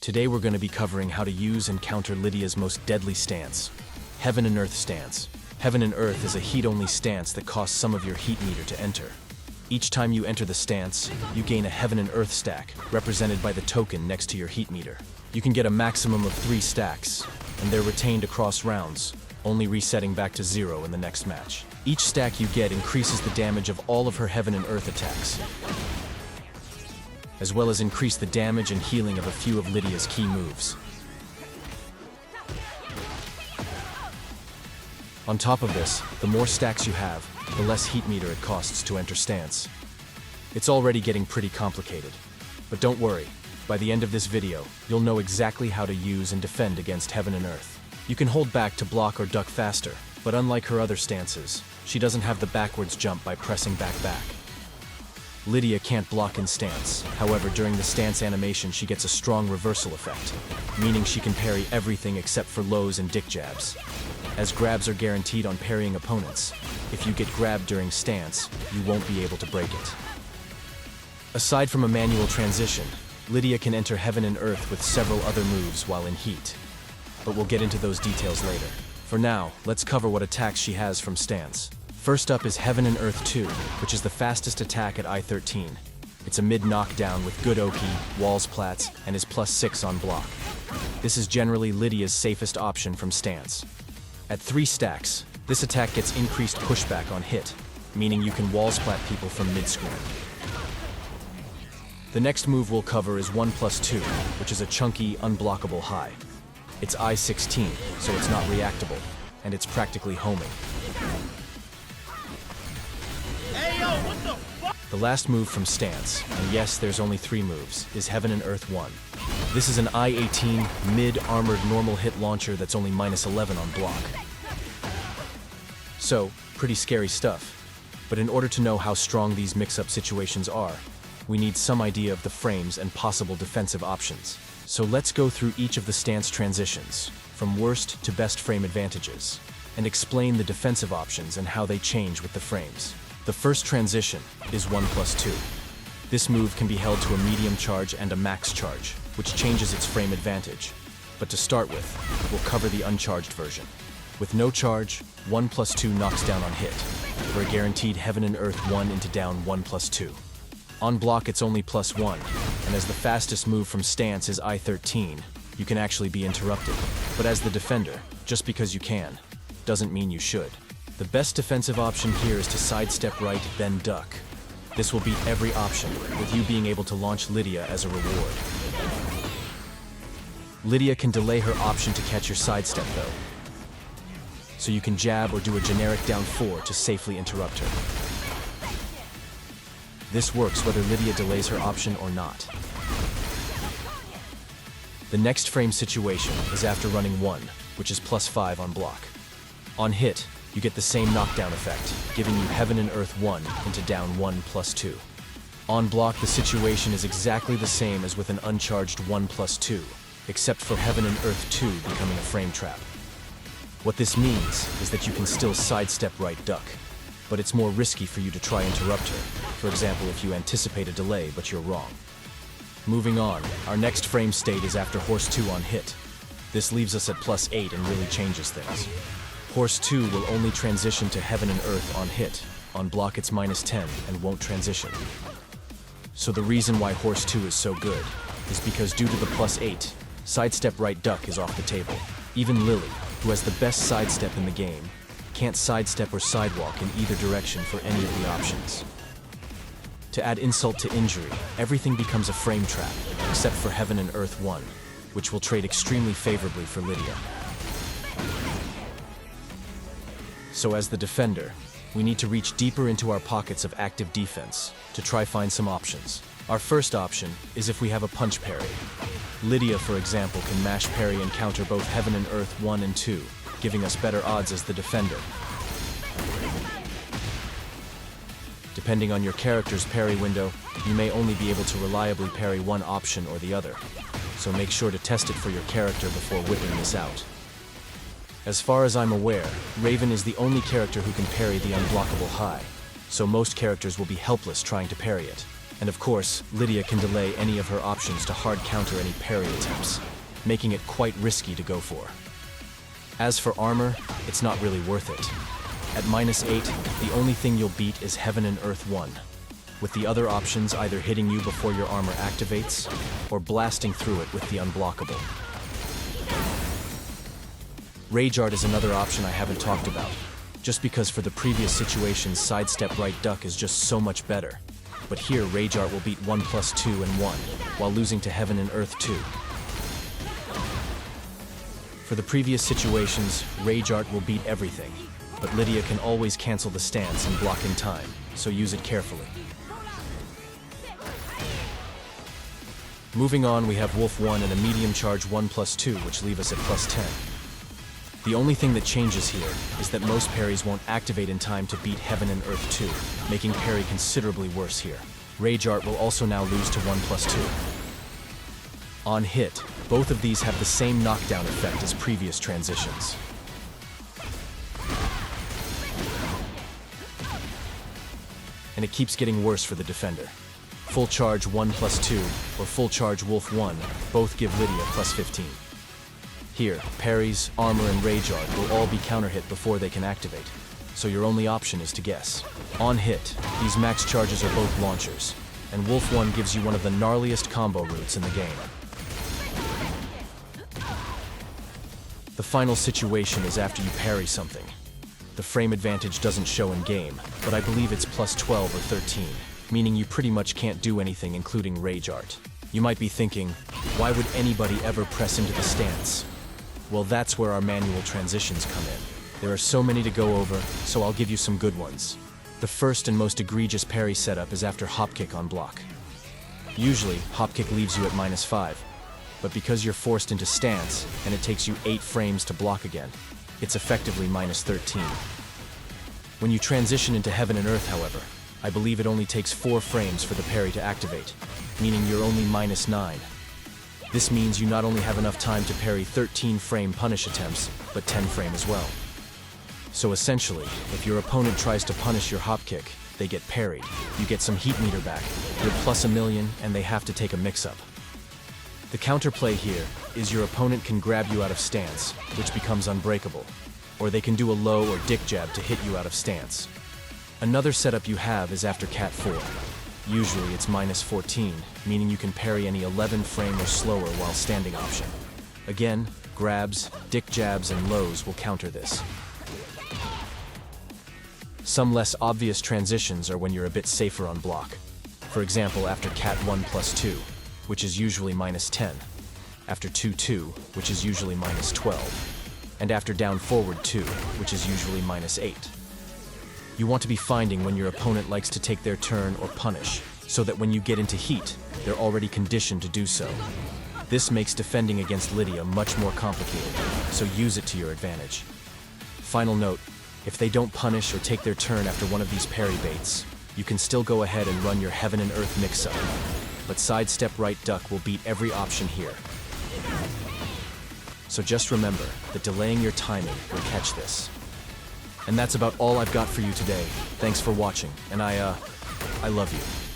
Today we're going to be covering how to use and counter Lidia's most deadly stance, Heaven and Earth stance. Heaven and Earth is a heat-only stance that costs some of your heat meter to enter. Each time you enter the stance, you gain a Heaven and Earth stack, represented by the token next to your heat meter. You can get a maximum of 3 stacks, and they're retained across rounds, only resetting back to 0 in the next match. Each stack you get increases the damage of all of her Heaven and Earth attacks, as well as increase the damage and healing of a few of Lidia's key moves. On top of this, the more stacks you have, the less heat meter it costs to enter stance. It's already getting pretty complicated. But don't worry, by the end of this video, you'll know exactly how to use and defend against Heaven and Earth. You can hold back to block or duck faster, but unlike her other stances, she doesn't have the backwards jump by pressing back. Lidia can't block in stance. However, during the stance animation she gets a strong reversal effect, meaning she can parry everything except for lows and dick jabs. As grabs are guaranteed on parrying opponents, if you get grabbed during stance, you won't be able to break it. Aside from a manual transition, Lidia can enter Heaven and Earth with several other moves while in heat, but we'll get into those details later. For now, let's cover what attacks she has from stance. First up is Heaven and Earth 2, which is the fastest attack at I-13. It's a mid-knockdown with good OP, walls plats, and is +6 on block. This is generally Lidia's safest option from stance. At 3 stacks, this attack gets increased pushback on hit, meaning you wall splat people from mid-screen. The next move we'll cover is 1+2, which is a chunky, unblockable high. It's I-16, so it's not reactable, and it's practically homing. The last move from stance, and yes, there's only 3 moves, is Heaven and Earth 1. This is an I-18 mid-armored normal hit launcher that's only -11 on block. So, pretty scary stuff. But in order to know how strong these mix-up situations are, we need some idea of the frames and possible defensive options. So let's go through each of the stance transitions, from worst to best frame advantages, and explain the defensive options and how they change with the frames. The first transition is 1+2. This move can be held to a medium charge and a max charge, which changes its frame advantage. But to start with, we'll cover the uncharged version. With no charge, 1+2 knocks down on hit, for a guaranteed Heaven and Earth 1 into down 1+2. On block it's only +1, and as the fastest move from stance is I-13, you can actually be interrupted. But as the defender, just because you can, doesn't mean you should. The best defensive option here is to sidestep right, then duck. This will beat every option, with you being able to launch Lidia as a reward. Lidia can delay her option to catch your sidestep though, so you can jab or do a generic down 4 to safely interrupt her. This works whether Lidia delays her option or not. The next frame situation is after running 1, which is +5 on block. On hit, you get the same knockdown effect, giving you Heaven and Earth 1 into down 1+2. On block, the situation is exactly the same as with an uncharged 1+2, except for Heaven and Earth 2 becoming a frame trap. What this means is that you can still sidestep right duck, but it's more risky for you to try interrupt her, for example if you anticipate a delay but you're wrong. Moving on, our next frame state is after Horse 2 on hit. This leaves us at +8 and really changes things. Horse 2 will only transition to Heaven and Earth on hit. On block it's -10 and won't transition. So the reason why Horse 2 is so good is because due to the +8, sidestep right duck is off the table. Even Lily, who has the best sidestep in the game, can't sidestep or sidewalk in either direction for any of the options. To add insult to injury, everything becomes a frame trap, except for Heaven and Earth 1, which will trade extremely favorably for Lidia. So as the defender, we need to reach deeper into our pockets of active defense to try find some options. Our first option is if we have a punch parry. Lidia, for example, can mash parry and counter both Heaven and Earth 1 and 2, giving us better odds as the defender. Depending on your character's parry window, you may only be able to reliably parry one option or the other, so make sure to test it for your character before whipping this out. As far as I'm aware, Raven is the only character who can parry the unblockable high, so most characters will be helpless trying to parry it. And of course, Lidia can delay any of her options to hard counter any parry attempts, making it quite risky to go for. As for armor, it's not really worth it. At -8, the only thing you'll beat is Heaven and Earth 1, with the other options either hitting you before your armor activates, or blasting through it with the unblockable. Rage Art is another option I haven't talked about, just because for the previous situations sidestep right duck is just so much better. But here Rage Art will beat 1 + 2 and 1, while losing to Heaven and Earth 2. For the previous situations, Rage Art will beat everything, but Lidia can always cancel the stance and block in time, so use it carefully. Moving on, we have Wolf 1 and a medium charge 1 + 2, which leave us at +10. The only thing that changes here is that most parries won't activate in time to beat Heaven and Earth 2, making parry considerably worse here. Rage Art will also now lose to 1 + 2. On hit, both of these have the same knockdown effect as previous transitions. And it keeps getting worse for the defender. Full charge 1 + 2 or full charge Wolf 1 both give Lidia +15. Here, parries, armor, and Rage Art will all be counter-hit before they can activate, so your only option is to guess. On hit, these max charges are both launchers, and Wolf 1 gives you one of the gnarliest combo routes in the game. The final situation is after you parry something. The frame advantage doesn't show in game, but I believe it's +12 or 13, meaning you pretty much can't do anything including Rage Art. You might be thinking, why would anybody ever press into the stance? Well, that's where our manual transitions come in. There are so many to go over, so I'll give you some good ones. The first and most egregious parry setup is after hop kick on block. Usually, hop kick leaves you at -5, but because you're forced into stance, and it takes you 8 frames to block again, it's effectively -13. When you transition into Heaven and Earth, however, I believe it only takes 4 frames for the parry to activate, meaning you're only -9. This means you not only have enough time to parry 13-frame punish attempts, but 10-frame as well. So essentially, if your opponent tries to punish your hop kick, they get parried, you get some heat meter back, you're +1,000,000, and they have to take a mix-up. The counterplay here is your opponent can grab you out of stance, which becomes unbreakable, or they can do a low or dick jab to hit you out of stance. Another setup you have is after Cat 4. Usually it's -14, meaning you can parry any 11-frame or slower while standing option. Again, grabs, dick jabs, and lows will counter this. Some less obvious transitions are when you're a bit safer on block. For example, after Cat 1 + 2, which is usually -10, after 2-2, which is usually -12, and after down forward 2, which is usually -8. You want to be finding when your opponent likes to take their turn or punish, so that when you get into heat, they're already conditioned to do so. This makes defending against Lidia much more complicated, so use it to your advantage. Final note, if they don't punish or take their turn after one of these parry baits, you can still go ahead and run your Heaven and Earth mix-up, but sidestep right duck will beat every option here. So just remember that delaying your timing will catch this. And that's about all I've got for you today. Thanks for watching, and I love you.